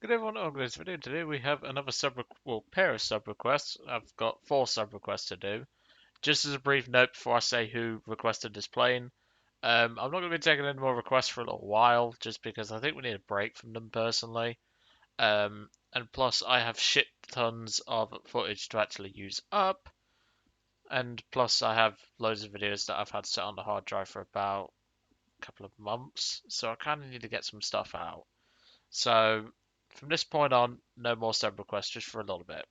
Good everyone, on this video today we have another pair of sub requests. I've got 4 sub requests to do. Just as a brief note before I say who requested this plane, I'm not going to be taking any more requests for a little while, just because I think we need a break from them personally. And plus I have shit tons of footage to actually use up, and plus I have loads of videos that I've had set on the hard drive for about a couple of months, so I kind of need to get some stuff out. So from this point on, no more sub requests just for a little bit.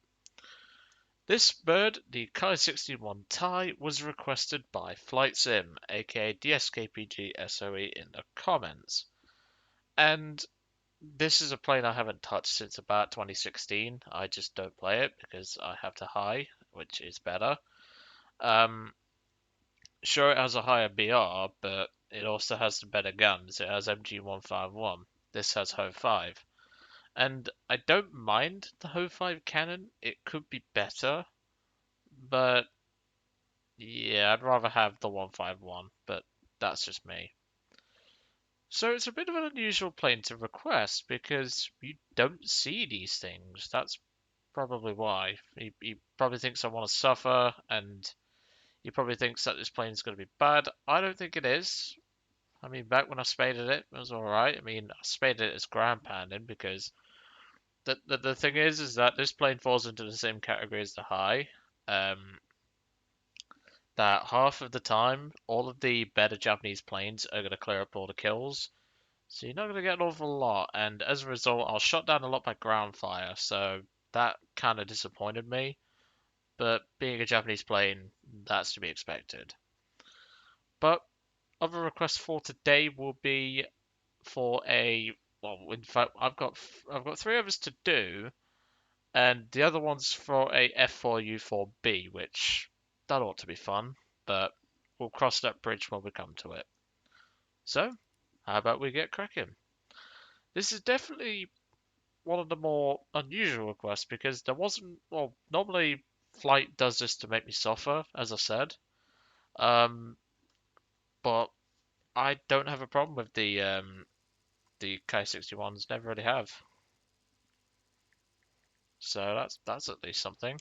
This bird, the Ki-61 Tei, was requested by Flight Sim, aka DSKPGSOE, in the comments. And this is a plane I haven't touched since about 2016. I just don't play it because I have to high, which is better. Sure, it has a higher BR, but it also has the better guns. It has MG151. This has HO5. And I don't mind the HO5 cannon. It could be better, but yeah, I'd rather have the 151, but that's just me. So it's a bit of an unusual plane to request because you don't see these things. That's probably why. He probably thinks I want to suffer, and he probably thinks that this plane's going to be bad. I don't think it is. I mean, back when I spaded it, it was alright. I mean, I spaded it as ground pounding because the thing is that this plane falls into the same category as the high. That half of the time, all of the better Japanese planes are going to clear up all the kills. So you're not going to get an awful lot, and as a result, I was shot down a lot by ground fire, so that kind of disappointed me. But being a Japanese plane, that's to be expected. But other requests for today will be for a in fact, I've got 3 others to do, and the other one's for a F4U4B, which that ought to be fun, but we'll cross that bridge when we come to it. So, how about we get cracking? This is definitely one of the more unusual requests because there wasn't, well, normally Flight does this to make me suffer, as I said, um, but I don't have a problem with the K61s, never really have. So that's at least something.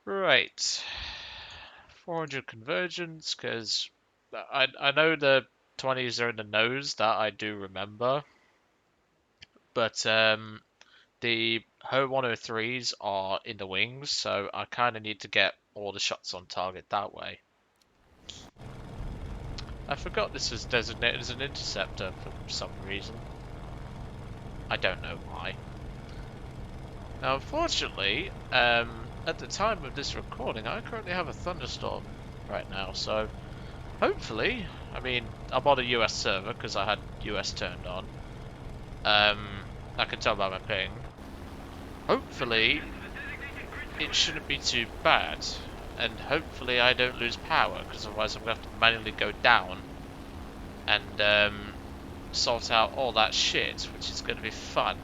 Right. 400 convergence, because I know the 20s are in the nose, that I do remember. But the Ho 103s are in the wings, so I kind of need to get all the shots on target that way. I forgot this is designated as an interceptor for some reason. I don't know why. Now, unfortunately, at the time of this recording, I currently have a thunderstorm right now, so hopefully, I mean, I'm on a US server because I had US turned on. I can tell by my ping. Hopefully, it shouldn't be too bad, and hopefully I don't lose power, because otherwise I'm going to have to manually go down and sort out all that shit, which is going to be fun.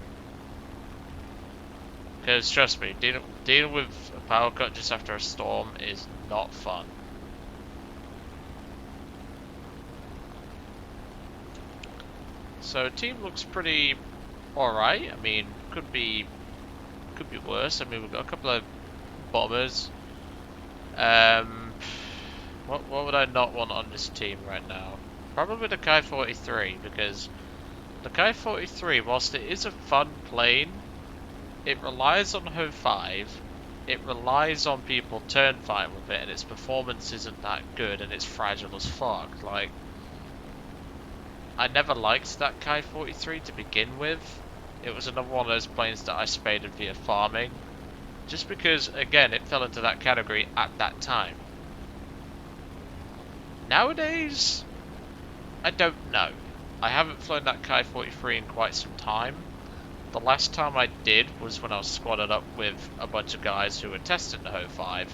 Because trust me, dealing with a power cut just after a storm is not fun. So team looks pretty alright. I mean, could be worse. I mean, we've got a couple of bombers. What would I not want on this team right now? Probably the Ki-43, because the Ki-43, whilst it is a fun plane, it relies on Ho-5, it relies on people turn fighting with it, and its performance isn't that good, and it's fragile as fuck. Like, I never liked that Ki-43 to begin with. It was another one of those planes that I spaded via farming, just because, again, it fell into that category at that time. Nowadays, I don't know. I haven't flown that Ki-43 in quite some time. The last time I did was when I was squadded up with a bunch of guys who were testing the Ho-5,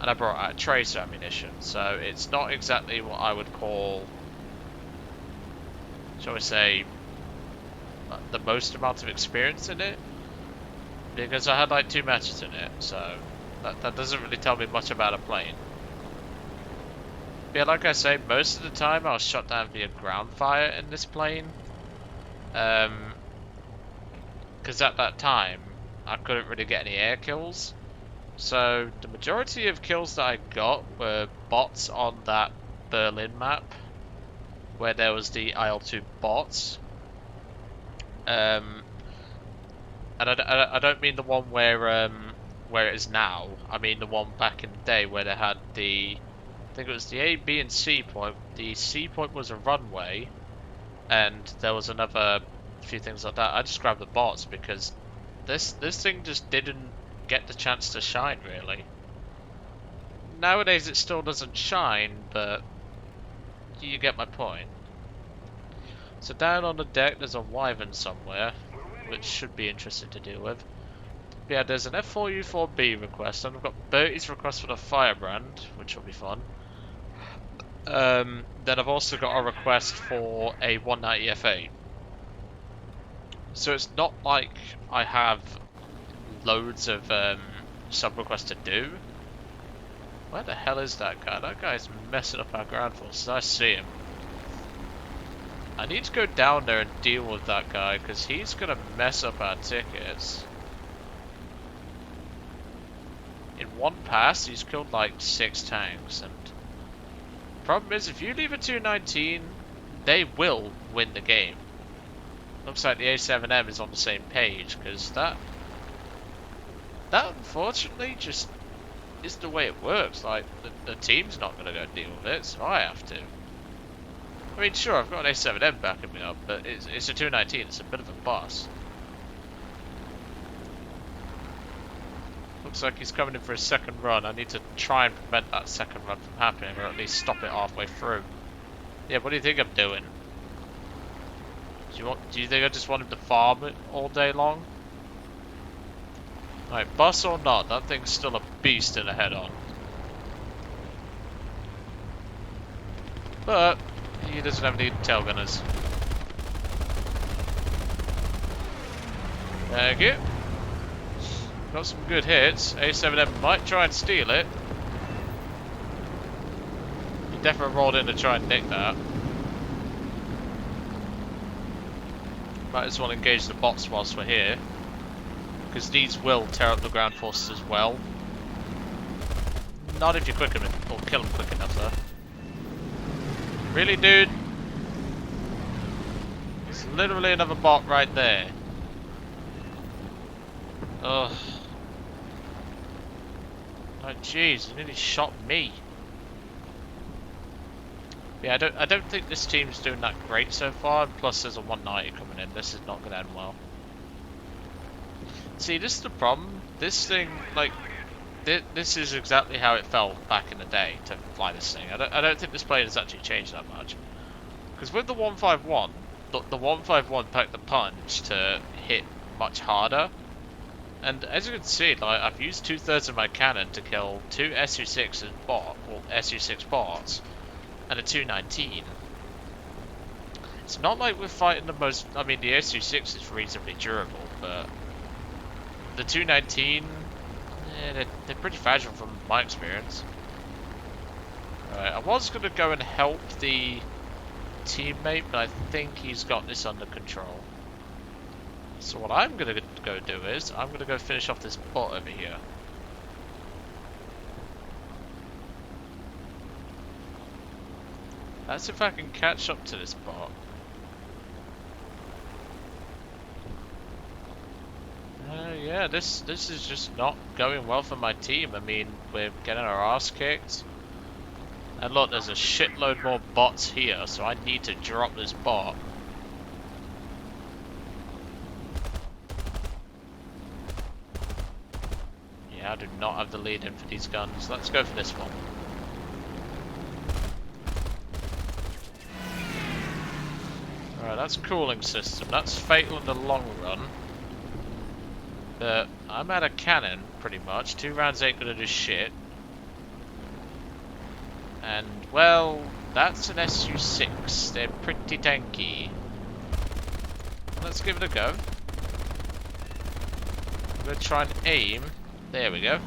and I brought out tracer ammunition, so it's not exactly what I would call, shall we say, the most amount of experience in it, because I had like 2 matches in it, so that doesn't really tell me much about a plane. But yeah, like I say, most of the time I was shot down via ground fire in this plane. because at that time I couldn't really get any air kills. So the majority of kills that I got were bots on that Berlin map, where there was the IL-2 bots. And I don't mean the one where it is now. I mean the one back in the day where they had the, I think it was the A, B, and C point. The C point was a runway, and there was another few things like that. I just grabbed the bots because this thing just didn't get the chance to shine, really. Nowadays it still doesn't shine, but you get my point. So down on the deck there's a wyvern somewhere, which should be interesting to deal with. But yeah, there's an F4U4B request, and I've got Bertie's request for the Firebrand, which will be fun. Then I've also got a request for a 190 F8. So it's not like I have loads of sub-requests to do. Where the hell is that guy? That guy's messing up our ground forces. I see him. I need to go down there and deal with that guy, because he's going to mess up our tickets. In one pass, he's killed like 6 tanks, and the problem is, if you leave a 219, they will win the game. Looks like the A7M is on the same page, because that unfortunately just is the way it works. Like, the team's not going to go deal with it, so I have to. I mean, sure, I've got an A7M backing me up, but it's a 219, it's a bit of a boss. Looks like he's coming in for his second run. I need to try and prevent that second run from happening, or at least stop it halfway through. Yeah, what do you think I'm doing? Do you think I just want him to farm it all day long? Right, bus or not, that thing's still a beast in a head-on. But he doesn't have any tail gunners. Thank you. Got some good hits. A7M might try and steal it. He definitely rolled in to try and nick that. Might as well engage the bots whilst we're here, because these will tear up the ground forces as well. Not if you quick them or kill them quick enough, though. Really, dude? There's literally another bot right there. Ugh. Oh jeez, he nearly shot me. Yeah, I don't think this team's doing that great so far, and plus there's a 190 coming in. This is not going to end well. See, this is the problem. This thing, like, this is exactly how it felt back in the day to fly this thing. I don't think this plane has actually changed that much. Because with the 151, the 151 packed the punch to hit much harder. And as you can see, like, I've used 2/3 of my cannon to kill 2 SU6 SU6 bots and a 219. It's not like we're fighting the most. I mean, the SU6 is reasonably durable, but the 219, they're pretty fragile from my experience. Alright, I was going to go and help the teammate, but I think he's got this under control. So what I'm going to go do is, I'm going to go finish off this bot over here. That's if I can catch up to this bot. Yeah, this is just not going well for my team. I mean, we're getting our ass kicked. And look, there's a shitload more bots here, so I need to drop this bot. Yeah, I do not have the lead in for these guns. Let's go for this one. Alright, that's cooling system. That's fatal in the long run. But I'm out of cannon, pretty much. 2 rounds ain't gonna do shit. And, well, that's an SU6. They're pretty tanky. Let's give it a go. I'm gonna try and aim. There we go.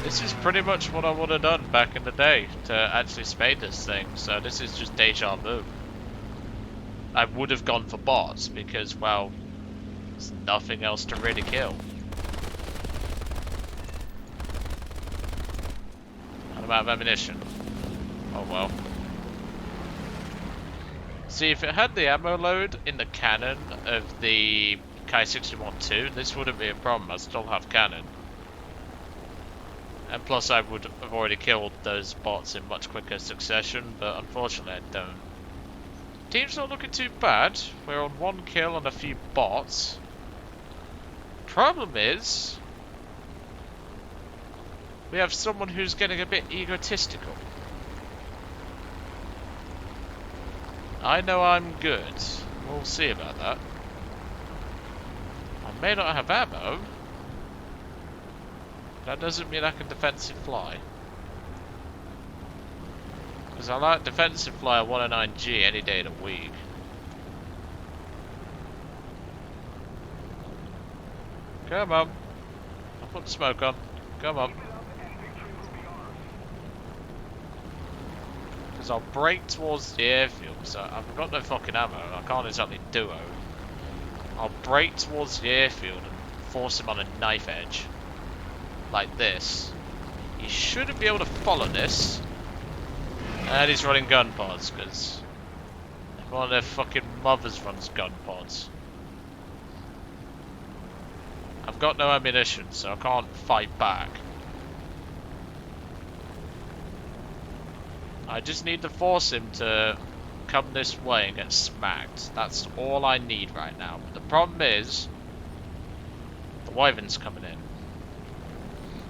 This is pretty much what I would have done back in the day to actually spade this thing. So this is just deja vu. I would have gone for bots because, well, there's nothing else to really kill. And I'm out of ammunition. Oh well. See, if it had the ammo load in the cannon of the Ki-61 Tei, this wouldn't be a problem. I'd still have cannon. And plus I would have already killed those bots in much quicker succession, but unfortunately I don't. Team's not looking too bad. We're on 1 kill and a few bots. Problem is, we have someone who's getting a bit egotistical. I know I'm good. We'll see about that. I may not have ammo. That doesn't mean I can defensive fly. Because I like defensive fly at 109G any day of the week. Come on. I'll put the smoke on. Come on. Because I'll break towards the airfield. So I've got no fucking ammo. I can't exactly duo. I'll break towards the airfield and force him on a knife edge. Like this. He shouldn't be able to follow this. And he's running gun pods, because one of their fucking mothers runs gun pods. I've got no ammunition, so I can't fight back. I just need to force him to come this way and get smacked. That's all I need right now. But the problem is, the Wyvern's coming in.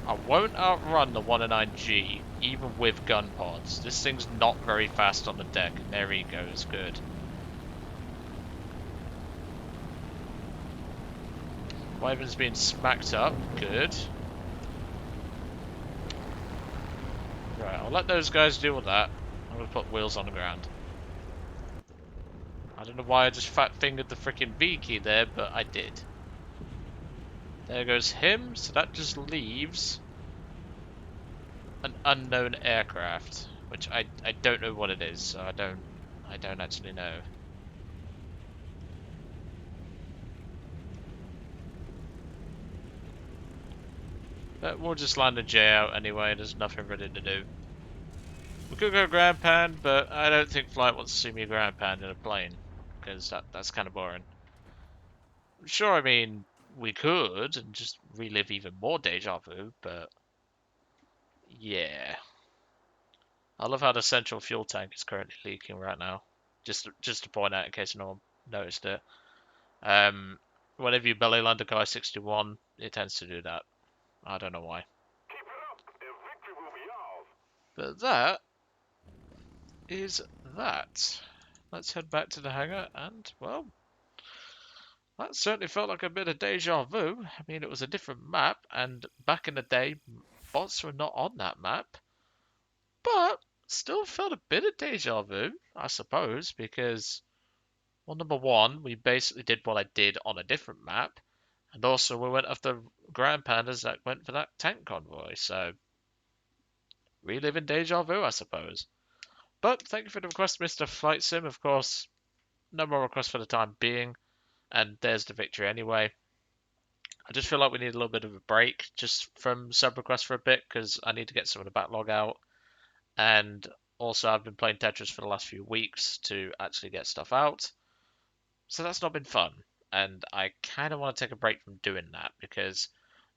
I won't outrun the 109G, even with gun pods. This thing's not very fast on the deck. There he goes, good. Wyvern's being smacked up, good. Right, I'll let those guys deal with that. I'm gonna put wheels on the ground. I don't know why I just fat fingered the freaking V key there, but I did. There goes him, so that just leaves an unknown aircraft, which I don't know what it is, so I don't actually know. But we'll just land a J out anyway, there's nothing really to do. We could go ground pound, but I don't think Flight wants to see me ground pound in a plane, because that's kind of boring. Sure, I mean, we could, and just relive even more Deja Vu, but yeah. I love how the central fuel tank is currently leaking right now. Just to point out in case no one noticed it. Whenever you belly land a Ki-61, it tends to do that. I don't know why. But that is that. Let's head back to the hangar and, well, that certainly felt like a bit of deja vu. I mean, it was a different map, and back in the day, bots were not on that map. But still felt a bit of deja vu, I suppose, because, well, number one, we basically did what I did on a different map, and also we went after ground pandas that went for that tank convoy, so reliving deja vu, I suppose. But thank you for the request, Mr. Flight Sim. Of course, no more requests for the time being, and there's the victory anyway. I just feel like we need a little bit of a break just from sub requests for a bit, because I need to get some of the backlog out. And also, I've been playing Tetris for the last few weeks to actually get stuff out. So that's not been fun. And I kind of want to take a break from doing that because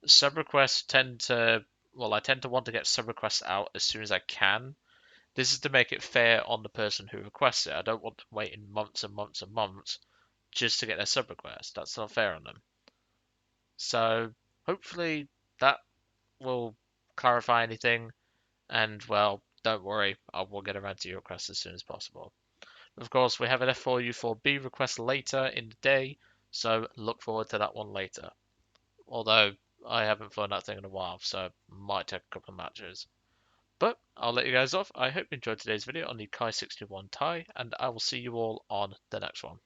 sub requests tend to, well, I tend to want to get sub requests out as soon as I can. This is to make it fair on the person who requests it. I don't want to wait in months and months and months just to get their sub request. That's not fair on them. So hopefully that will clarify anything. And, well, don't worry, I will get around to your request as soon as possible. Of course, we have an F4U4B request later in the day, so look forward to that one later. Although, I haven't flown that thing in a while, so might take a couple of matches. But, I'll let you guys off. I hope you enjoyed today's video on the Ki-61 Tei, and I will see you all on the next one.